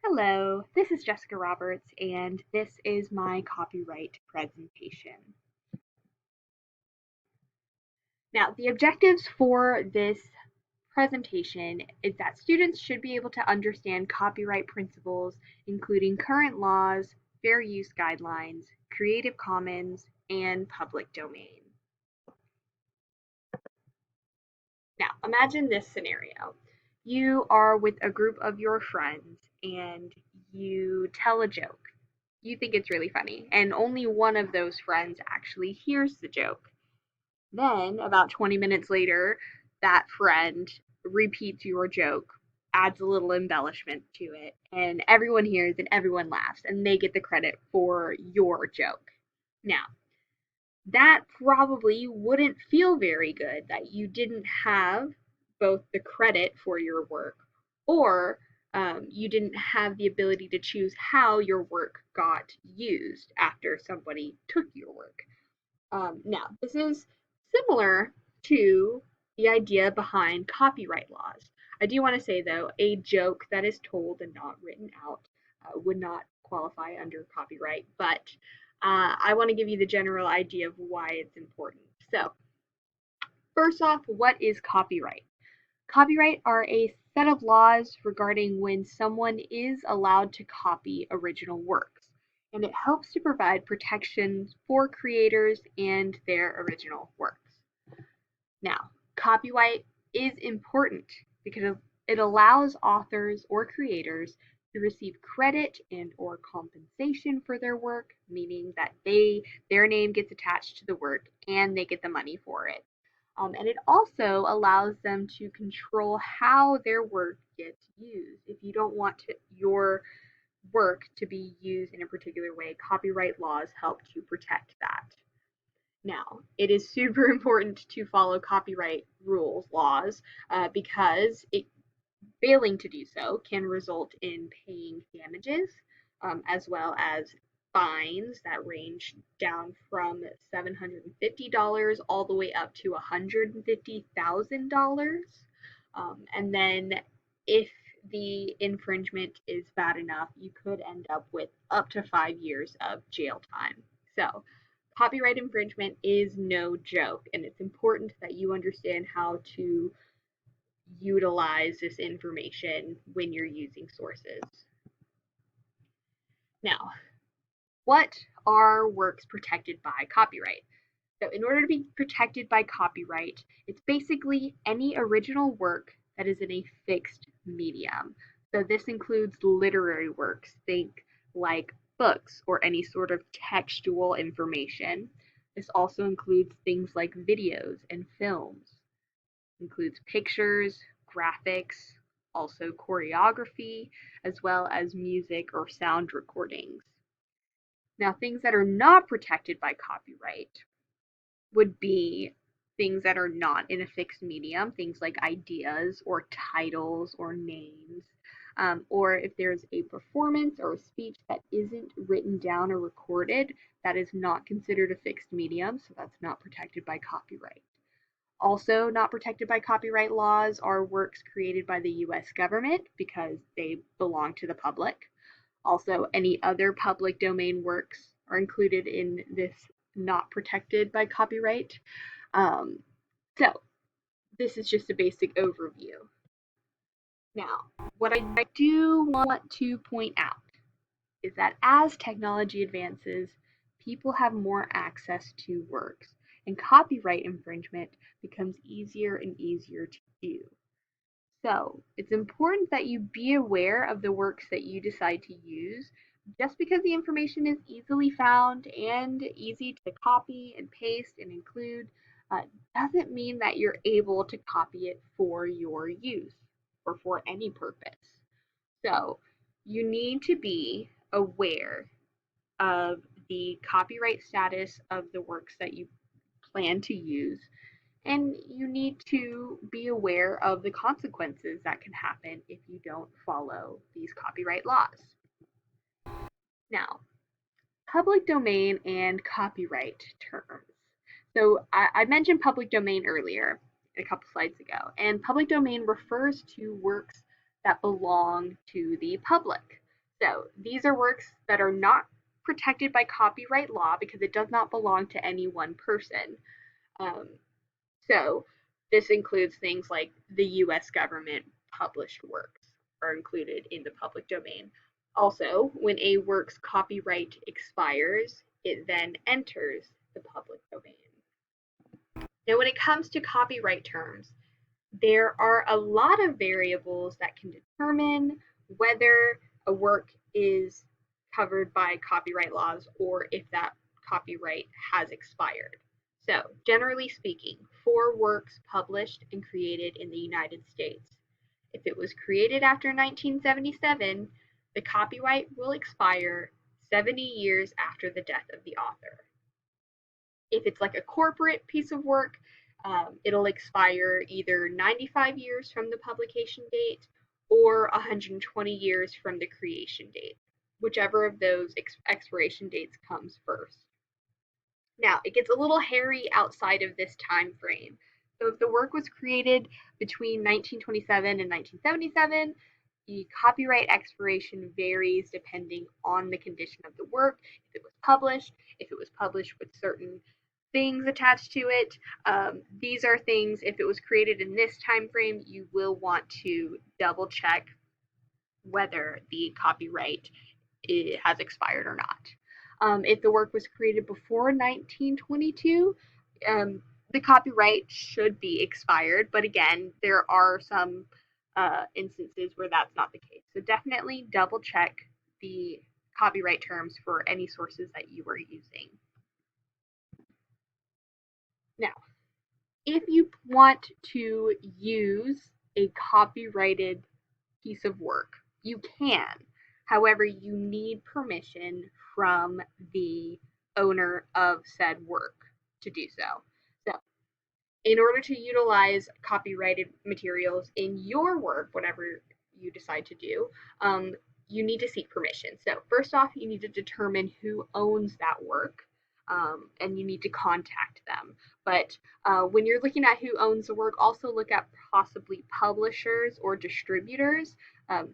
Hello, this is Jessica Roberts, and this is my copyright presentation. Now, the objectives for this presentation is that students should be able to understand copyright principles, including current laws, fair use guidelines, Creative Commons, and public domain. Now, imagine this scenario. You are with a group of your friends and you tell a joke. You think it's really funny, and only one of those friends actually hears the joke. Then, about 20 minutes later, that friend repeats your joke, adds a little embellishment to it, and everyone hears and everyone laughs, and they get the credit for your joke. Now, that probably wouldn't feel very good that you didn't have both the credit for your work or you didn't have the ability to choose how your work got used after somebody took your work. Now, this is similar to the idea behind copyright laws. I do want to say, though, a joke that is told and not written out would not qualify under copyright, but I want to give you the general idea of why it's important. So, first off, what is copyright? Copyright are a set of laws regarding when someone is allowed to copy original works, and it helps to provide protections for creators and their original works. Now, copyright is important because it allows authors or creators to receive credit and or compensation for their work, meaning that their name gets attached to the work and they get the money for it. And it also allows them to control how their work gets used. If you don't want your work to be used in a particular way, copyright laws help to protect that. Now, it is super important to follow copyright rules, laws, because failing to do so can result in paying damages, as well as fines that range down from $750 all the way up to $150,000. And then, if the infringement is bad enough, you could end up with up to 5 years of jail time. So, copyright infringement is no joke, and it's important that you understand how to utilize this information when you're using sources. Now, what are works protected by copyright? So, in order to be protected by copyright, it's basically any original work that is in a fixed medium. So, this includes literary works, think like books or any sort of textual information. This also includes things like videos and films. It includes pictures, graphics, also choreography, as well as music or sound recordings. Now, things that are not protected by copyright would be things that are not in a fixed medium, things like ideas or titles or names, or if there's a performance or a speech that isn't written down or recorded, that is not considered a fixed medium, so that's not protected by copyright. Also, not protected by copyright laws are works created by the US government because they belong to the public. Also, any other public domain works are included in this not protected by copyright. Um, so, this is just a basic overview. Now, what I do want to point out is that as technology advances, people have more access to works, and copyright infringement becomes easier and easier to do. So, it's important that you be aware of the works that you decide to use. Just because the information is easily found and easy to copy and paste and include doesn't mean that you're able to copy it for your use or for any purpose. So, you need to be aware of the copyright status of the works that you plan to use, and you need to be aware of the consequences that can happen if you don't follow these copyright laws. Now, public domain and copyright terms. So I mentioned public domain earlier, a couple slides ago, and public domain refers to works that belong to the public. So these are works that are not protected by copyright law because it does not belong to any one person. Um, so this includes things like the US government published works are included in the public domain. Also, when a work's copyright expires, it then enters the public domain. Now, when it comes to copyright terms, there are a lot of variables that can determine whether a work is covered by copyright laws or if that copyright has expired. So, generally speaking, for works published and created in the United States, if it was created after 1977, the copyright will expire 70 years after the death of the author. If it's like a corporate piece of work, it'll expire either 95 years from the publication date or 120 years from the creation date, whichever of those expiration dates comes first. Now, it gets a little hairy outside of this time frame. So if the work was created between 1927 and 1977, the copyright expiration varies depending on the condition of the work, if it was published with certain things attached to it. These are things, if it was created in this time frame, you will want to double check whether the copyright has expired or not. If the work was created before 1922, the copyright should be expired, but again, there are some instances where that's not the case. So definitely double check the copyright terms for any sources that you are using. Now, if you want to use a copyrighted piece of work, you can. However, you need permission from the owner of said work to do so. So, in order to utilize copyrighted materials in your work, whatever you decide to do, you need to seek permission. So, first off, you need to determine who owns that work. And you need to contact them. But when you're looking at who owns the work, also look at possibly publishers or distributors.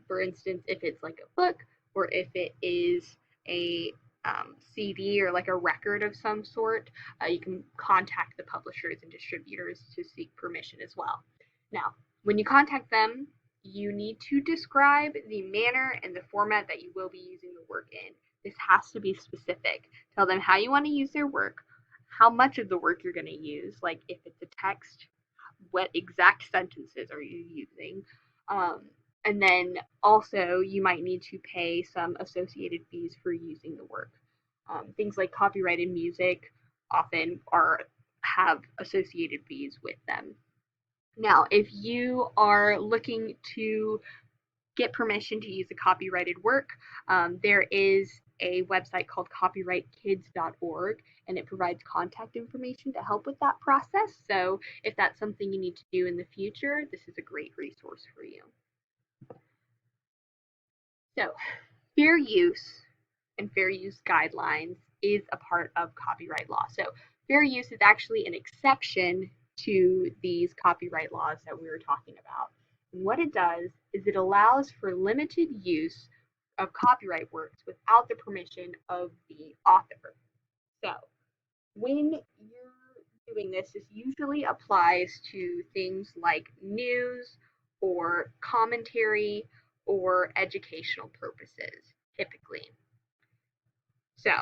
For instance, if it's like a book or if it is a CD or like a record of some sort, you can contact the publishers and distributors to seek permission as well. Now, when you contact them, you need to describe the manner and the format that you will be using the work in. This has to be specific. Tell them how you want to use their work, how much of the work you're going to use, like if it's a text, what exact sentences are you using. And then also you might need to pay some associated fees for using the work. Things like copyrighted music often have associated fees with them. Now, if you are looking to get permission to use a copyrighted work, there is a website called copyrightkids.org, and it provides contact information to help with that process. So if that's something you need to do in the future, this is a great resource for you. So fair use and fair use guidelines is a part of copyright law. So fair use is actually an exception to these copyright laws that we were talking about. And what it does is it allows for limited use of copyright works without the permission of the author. So when you're doing this, this usually applies to things like news or commentary or educational purposes, typically. So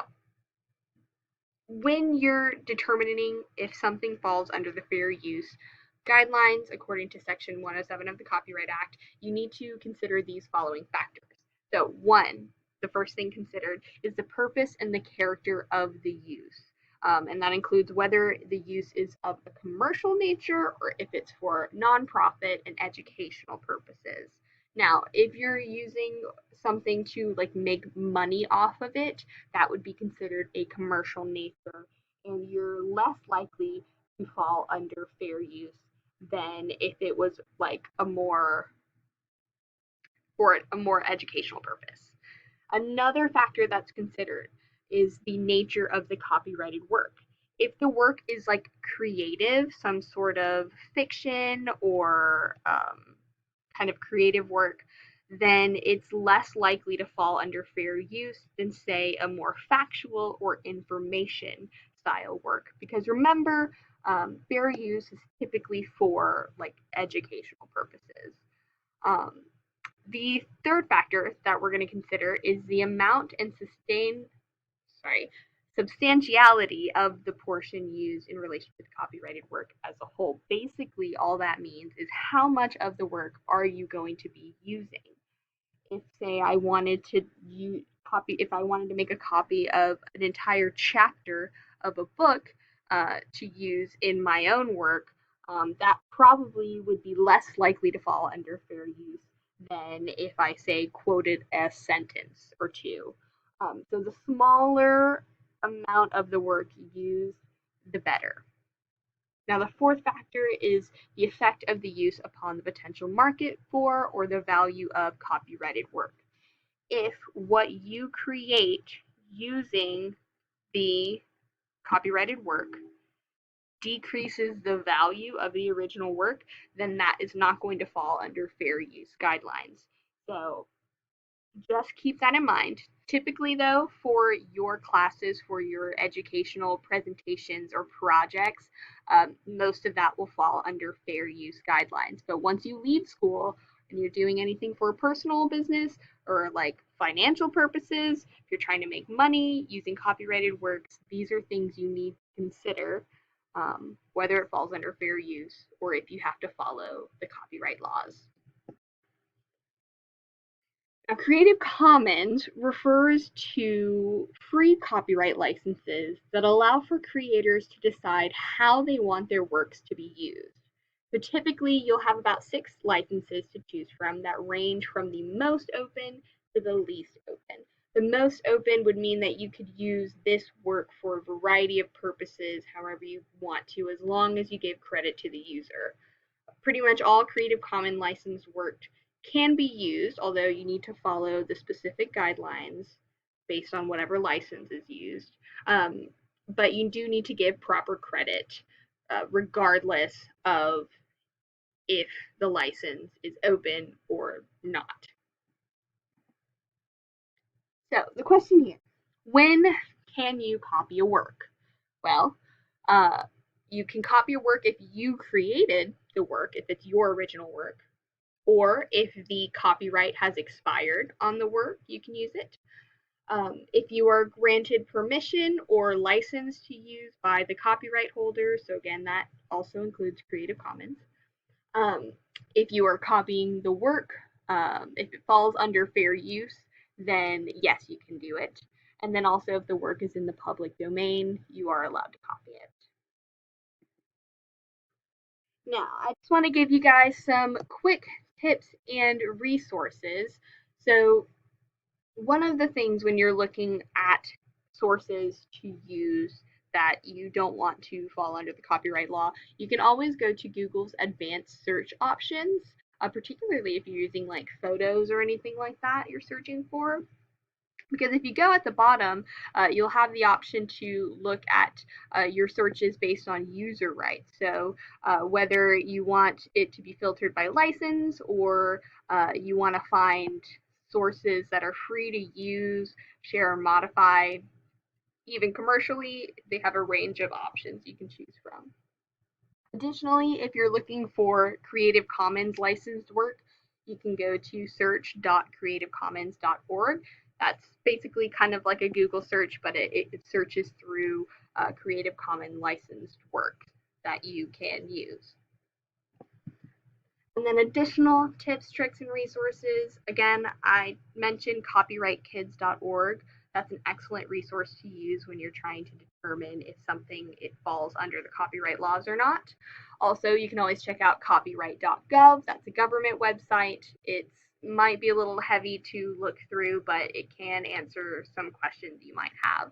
when you're determining if something falls under the fair use guidelines according to Section 107 of the Copyright Act, you need to consider these following factors. So one, the first thing considered is the purpose and the character of the use. And that includes whether the use is of a commercial nature or if it's for nonprofit and educational purposes. Now, if you're using something to like make money off of it, that would be considered a commercial nature, and you're less likely to fall under fair use than if it was like a more for a more educational purpose. Another factor that's considered is the nature of the copyrighted work. If the work is like creative, some sort of fiction or kind of creative work, then it's less likely to fall under fair use than, say, a more factual or information style work. Because remember, fair use is typically for like educational purposes. Um, the third factor that we're going to consider is the amount and substantiality of the portion used in relation to the copyrighted work as a whole. Basically, all that means is how much of the work are you going to be using? If, say, I wanted to if I wanted to make a copy of an entire chapter of a book to use in my own work, that probably would be less likely to fall under fair use than if I, say, quoted a sentence or two. So the smaller amount of the work used, the better. Now, the fourth factor is the effect of the use upon the potential market for or the value of copyrighted work. If what you create using the copyrighted work decreases the value of the original work, then that is not going to fall under fair use guidelines. So just keep that in mind. Typically, though, for your classes, for your educational presentations or projects, most of that will fall under fair use guidelines. But once you leave school and you're doing anything for a personal business or like financial purposes, if you're trying to make money using copyrighted works, these are things you need to consider, whether it falls under fair use or if you have to follow the copyright laws. Now, Creative Commons refers to free copyright licenses that allow for creators to decide how they want their works to be used. So typically, you'll have about 6 licenses to choose from that range from the most open to the least open. The most open would mean that you could use this work for a variety of purposes, however you want to, as long as you give credit to the user. Pretty much all Creative Commons licensed work can be used, although you need to follow the specific guidelines based on whatever license is used. But you do need to give proper credit, regardless of if the license is open or not. So the question here, when can you copy a work? Well, you can copy a work if you created the work, if it's your original work, or if the copyright has expired on the work, you can use it. If you are granted permission or license to use by the copyright holder, so again, that also includes Creative Commons. If you are copying the work, if it falls under fair use, then yes, you can do it. And then also, if the work is in the public domain, you are allowed to copy it. Now, I just want to give you guys some quick tips and resources. So, one of the things when you're looking at sources to use that you don't want to fall under the copyright law, you can always go to Google's advanced search options, particularly if you're using like photos or anything like that you're searching for. Because if you go at the bottom, you'll have the option to look at your searches based on user rights. So whether you want it to be filtered by license or you want to find sources that are free to use, share, or modify, even commercially, they have a range of options you can choose from. Additionally, if you're looking for Creative Commons licensed work, you can go to search.creativecommons.org. That's basically kind of like a Google search, but it searches through Creative Commons licensed work that you can use. And then additional tips, tricks, and resources. Again, I mentioned copyrightkids.org. That's an excellent resource to use when you're trying to determine if something it falls under the copyright laws or not. Also, you can always check out copyright.gov. That's a government website. It might be a little heavy to look through, but it can answer some questions you might have.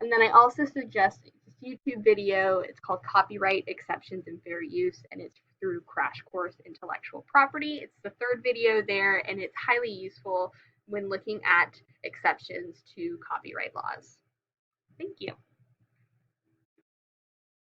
And then I also suggest this YouTube video. It's called Copyright Exceptions and Fair Use, and it's through Crash Course Intellectual Property. It's the 3rd video there, and it's highly useful when looking at exceptions to copyright laws. Thank you.